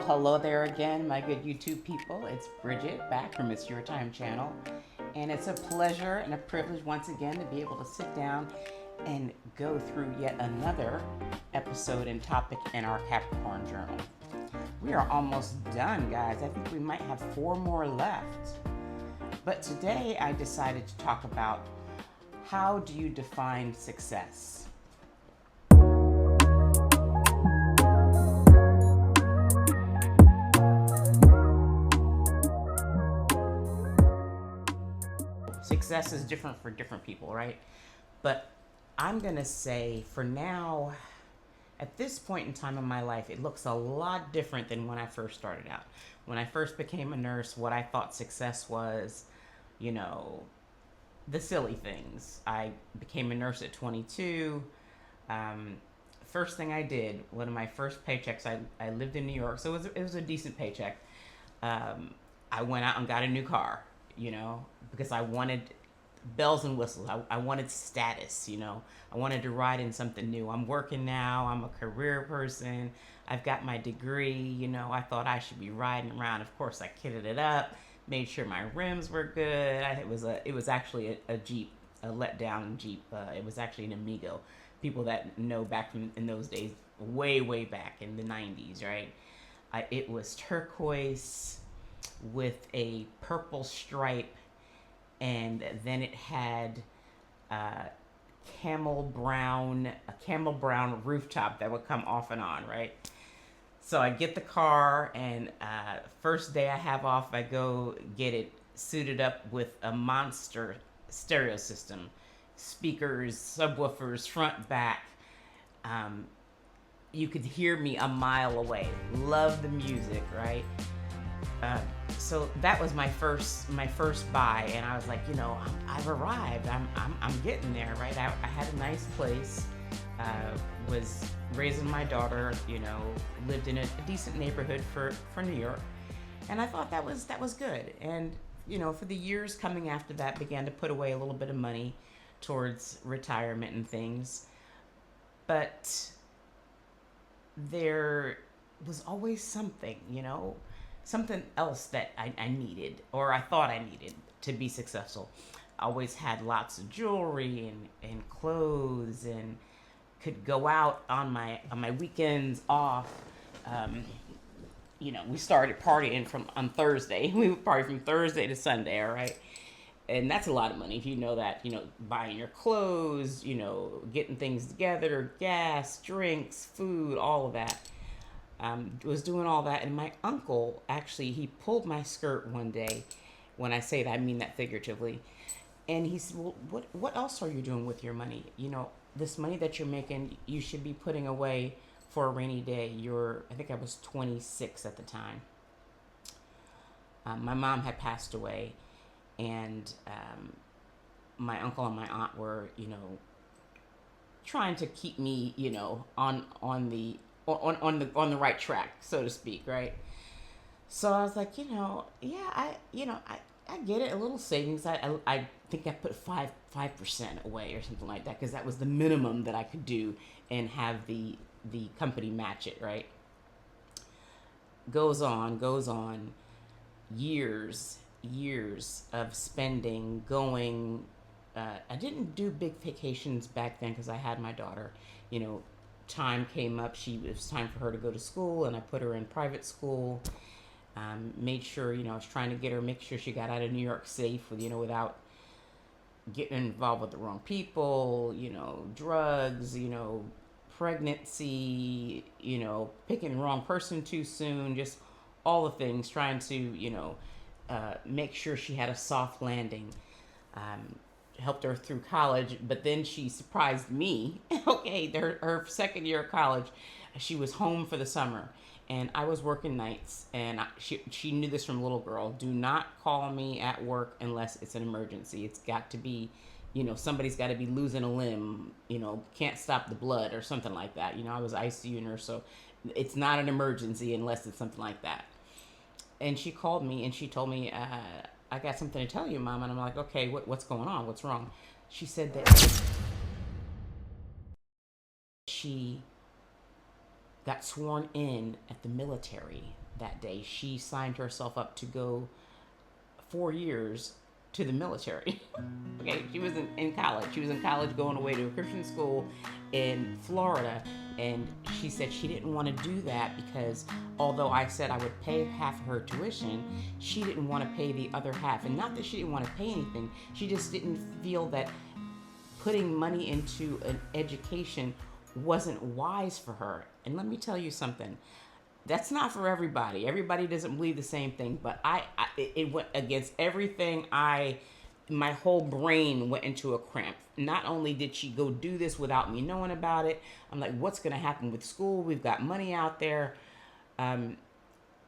Hello there again, my good YouTube people. It's Bridget back from It's Your Time channel. And it's a pleasure and a privilege once again to be able to sit down and go through yet another episode and topic in our Capricorn Journal. We are almost done, guys. I think we might have 4 more left. But today I decided to talk about how do you define success? Success is different for different people, right? But I'm going to say for now, at this point in time in my life, it looks a lot different than when I first started out. When I first became a nurse, what I thought success was, the silly things. I became a nurse at 22. First thing I did, one of my first paychecks, I lived in New York, so it was a decent paycheck. I went out and got a new car, because I wanted bells and whistles. I wanted status, I wanted to ride in something new. I'm working now. I'm a career person. I've got my degree, I thought I should be riding around. Of course, I kitted it up, made sure my rims were good. It was actually a Jeep, a let-down Jeep. It was actually an Amigo. People that know back from in those days, way, way back in the 90s, right? It was turquoise with a purple stripe, and then it had a camel brown rooftop that would come off and on, right? So I get the car, and first day I have off, I go get it suited up with a monster stereo system, speakers, subwoofers, front, back. You could hear me a mile away. Love the music, right? So that was my first buy, and I was like, I've arrived. I'm getting there, right? I had a nice place. Was raising my daughter. Lived in a decent neighborhood for New York, and I thought that was good. And for the years coming after that, began to put away a little bit of money towards retirement and things, but there was always something, something else that I needed, or I thought I needed to be successful. I always had lots of jewelry and clothes, and could go out on my weekends off. We started partying on Thursday. We would party from Thursday to Sunday, all right? And that's a lot of money if you know that, buying your clothes, getting things together, gas, drinks, food, all of that. Was doing all that, and my uncle actually, he pulled my skirt one day. When I say that, I mean that figuratively. And he said, well, what else are you doing with your money? This money that you're making, you should be putting away for a rainy day. I think I was 26 at the time. My mom had passed away, and my uncle and my aunt were, trying to keep me, on the right track, so to speak, right? So I was like, I get it, a little savings. I think I put 5% away or something like that, because that was the minimum that I could do and have the company match it, right? Goes on, years of spending, going. I didn't do big vacations back then because I had my daughter. Time came up. It was time for her to go to school, and I put her in private school. Made sure, I was trying to make sure she got out of New York safe, without getting involved with the wrong people, drugs, pregnancy, picking the wrong person too soon, just all the things, trying to, make sure she had a soft landing. Helped her through college, but then she surprised me. Okay, her second year of college, she was home for the summer, and I was working nights, and she knew this from a little girl. Do not call me at work unless it's an emergency. It's got to be, somebody's got to be losing a limb, can't stop the blood or something like that. I was ICU nurse, so it's not an emergency unless it's something like that. And she called me, and she told me, I got something to tell you, Mom. And I'm like, okay, what's going on? What's wrong? She said that she got sworn in at the military that day. She signed herself up to go 4 years to the military. Okay, she was in college. She was in college going away to a Christian school in Florida. And she said she didn't want to do that because although I said I would pay half of her tuition, she didn't want to pay the other half. And not that she didn't want to pay anything, she just didn't feel that putting money into an education wasn't wise for her. And let me tell you something, that's not for everybody. Everybody doesn't believe the same thing, but it went against everything. My whole brain went into a cramp. Not only did she go do this without me knowing about it, I'm like, what's going to happen with school? We've got money out there.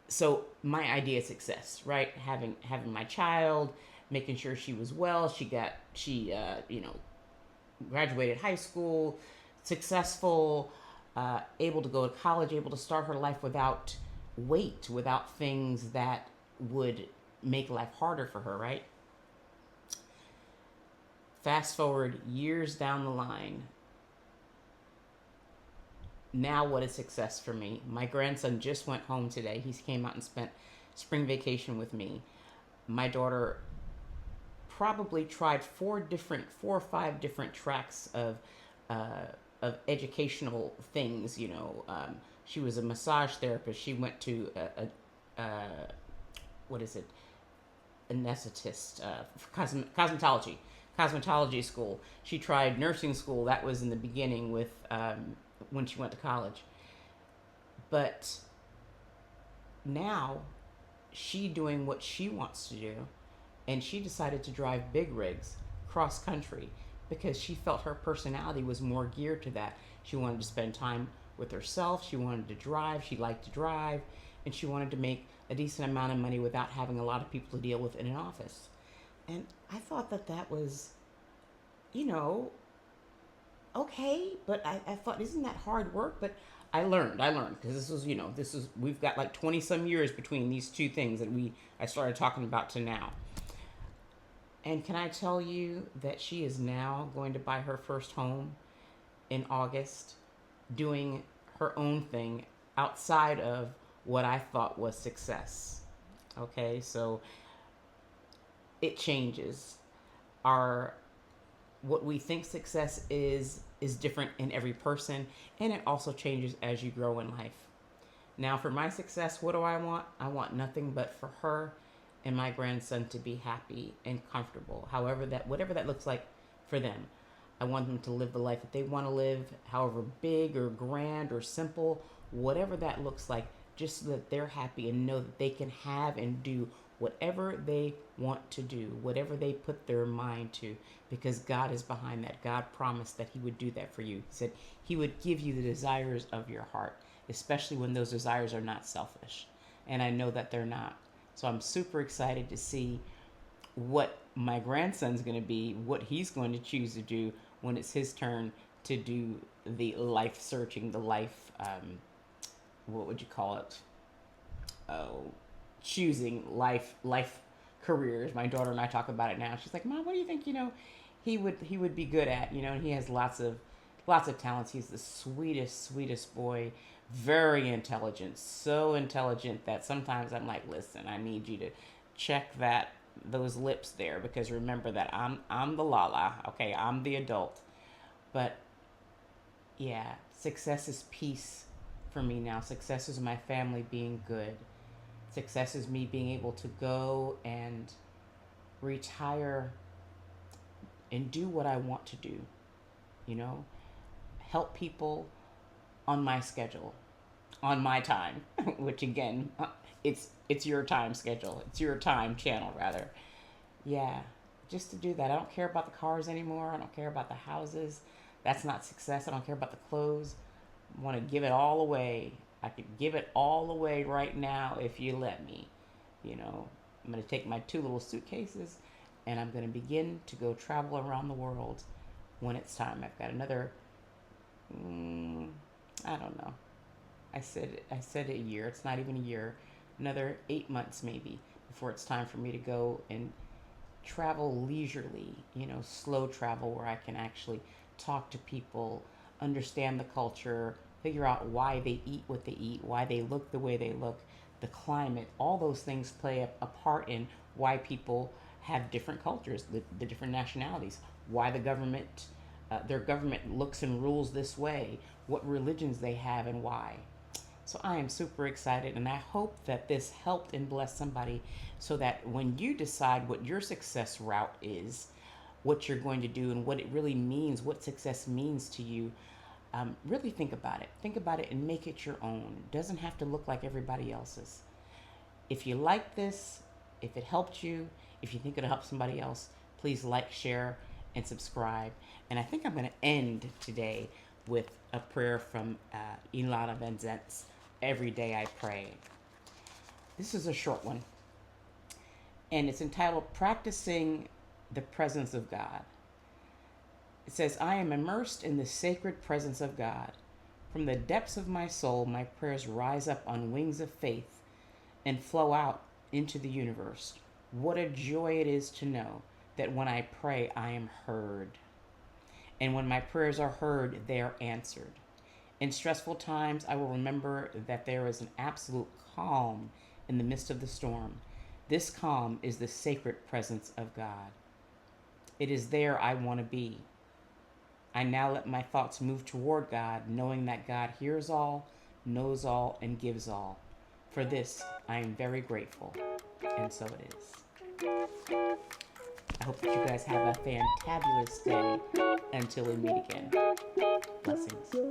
So my idea of success, right? Having my child, making sure she was well. She graduated high school, successful, able to go to college, able to start her life without weight, without things that would make life harder for her, right? Fast forward years down the line. Now, what is success for me? My grandson just went home today. He came out and spent spring vacation with me. My daughter probably tried four or five different tracks of educational things. She was a massage therapist. She went to what is it? Anesthetist, cosmetology school. She tried nursing school. That was in the beginning with when she went to college. But now she doing what she wants to do, and she decided to drive big rigs cross country because she felt her personality was more geared to that. She wanted to spend time with herself. She wanted to drive. She liked to drive, and she wanted to make a decent amount of money without having a lot of people to deal with in an office. And I thought that was, okay, but I thought, isn't that hard work? But I learned because we've got like 20 some years between these two things that I started talking about to now. And can I tell you that she is now going to buy her first home in August, doing her own thing outside of what I thought was success. Okay, so it changes. What we think success is different in every person, and it also changes as you grow in life. Now, for my success, what do I want? I want nothing but for her and my grandson to be happy and comfortable, whatever that looks like for them. I want them to live the life that they want to live, however big or grand or simple, whatever that looks like, just so that they're happy and know that they can have and do whatever they want to do, whatever they put their mind to, because God is behind that. God promised that he would do that for you. He said he would give you the desires of your heart, especially when those desires are not selfish. And I know that they're not. So I'm super excited to see what my grandson's going to be, what he's going to choose to do when it's his turn to do the life searching, the life, what would you call it? Oh, choosing life careers. My daughter and I talk about it now. She's like, Mom, what do you think, he would be good at, and he has lots of talents. He's the sweetest boy, very intelligent, so intelligent that sometimes I'm like, listen, I need you to check those lips there, because remember that I'm the Lala, okay? I'm the adult. But yeah, success is peace for me now. Success is my family being good. Success is me being able to go and retire and do what I want to do. Help people on my schedule, on my time, which again, it's your time schedule. It's your time channel, rather. Yeah, just to do that. I don't care about the cars anymore. I don't care about the houses. That's not success. I don't care about the clothes. I want to give it all away. I could give it all away right now if you let me. I'm going to take my 2 little suitcases and I'm going to begin to go travel around the world when it's time. I've got another, I don't know. I said a year. It's not even a year. Another 8 months maybe before it's time for me to go and travel leisurely, slow travel where I can actually talk to people, understand the culture, figure out why they eat what they eat, why they look the way they look, the climate, all those things play a part in why people have different cultures, the different nationalities, why their government looks and rules this way, what religions they have, and why. So I am super excited, and I hope that this helped and blessed somebody so that when you decide what your success route is, what you're going to do, and what it really means, what success means to you, really think about it. Think about it and make it your own. It doesn't have to look like everybody else's. If you like this, if it helped you, if you think it'll help somebody else, please like, share, and subscribe. And I think I'm going to end today with a prayer from Ilana Van Zent's Every Day I Pray. This is a short one, and it's entitled Practicing the Presence of God. It says, I am immersed in the sacred presence of God. From the depths of my soul, my prayers rise up on wings of faith and flow out into the universe. What a joy it is to know that when I pray, I am heard. And when my prayers are heard, they are answered. In stressful times, I will remember that there is an absolute calm in the midst of the storm. This calm is the sacred presence of God. It is there I want to be. I now let my thoughts move toward God, knowing that God hears all, knows all, and gives all. For this, I am very grateful, and so it is. I hope that you guys have a fantabulous day until we meet again. Blessings.